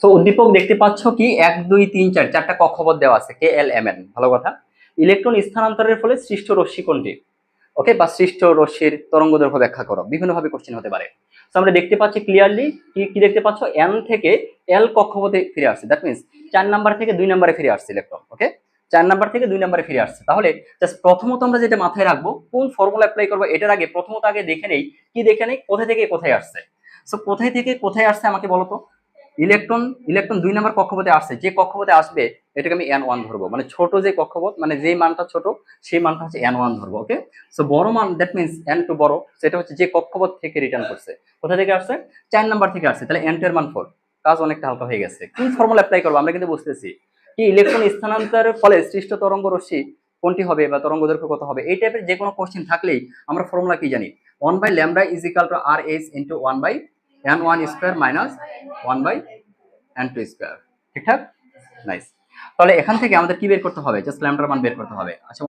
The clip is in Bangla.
তো উদ্দীপক দেখতে পাচ্ছ কি 1 2 3 4 চারটা কক্ষপথ দেওয়া আছে কে এল এম এন, ভালো কথা। ইলেকট্রন স্থানান্তরের ফলে সৃষ্ট রশ্মি কোনটি? ওকে, বা সৃষ্ট রশ্মির তরঙ্গদৈর্ঘ্য ব্যাখ্যা করো, বিভিন্ন ভাবে কোশ্চেন হতে পারে। তো আমরা দেখতে পাচ্ছি ক্লিয়ারলি কি কি দেখতে পাচ্ছ, এন থেকে এল কক্ষপথে ফিরে আসছে, দ্যাট মিন্স 4 নাম্বার থেকে 2 নম্বরে ফিরে আসছে ইলেকট্রন। ওকে, 4 নাম্বার থেকে 2 নম্বরে ফিরে আসছে। তাহলে জাস্ট প্রথমত আমরা যেটা মাথায় রাখবো, কোন ফর্মুলা অ্যাপ্লাই করবো এটার আগে প্রথমত আগে দেখে নেই কি, দেখে নেই কোথা থেকে কোথায় আসছে। সো কোথায় থেকে কোথায় আসছে আমাকে বলো তো। ইলেকট্রন ইলেকট্রন 2 নম্বর কক্ষপথে আসছে, যে কক্ষপথে আসবে এটাকে আমি n1 ধরবো, মানে ছোট যে কক্ষপথ, মানে যে মানটা ছোট সেই মানটা হচ্ছে n1 ধরবো। ওকে, সো বড় মান দ্যাট মিন্স n2 বড়, সেটা হচ্ছে যে কক্ষপথ থেকে রিটার্ন করছে। কোথা থেকে আসছে? 4 নাম্বার থেকে আসছে, তাহলে n2 এর মান 4। কাজ অনেকটা হালকা হয়ে গেছে। কি ফর্মুলা অ্যাপ্লাই করবো আমরা কিন্তু বুঝতেছি কি, ইলেকট্রন স্থানান্তরের ফলে সৃষ্ট তরঙ্গ রশ্মি কোনটি হবে বা তরঙ্গ দৈর্ঘ্য কত হবে, এই টাইপের যে কোনো কোশ্চেন থাকলেই আমরা ফর্মুলা কি জানি, 1/λ is equal to RH into 1/n1 square minus 1/n2 square. ঠিকঠাক, নাইস। তাহলে এখান থেকে আমাদের কি বের করতে হবে, জাস্ট ল্যামডার মান বের করতে হবে। আচ্ছা,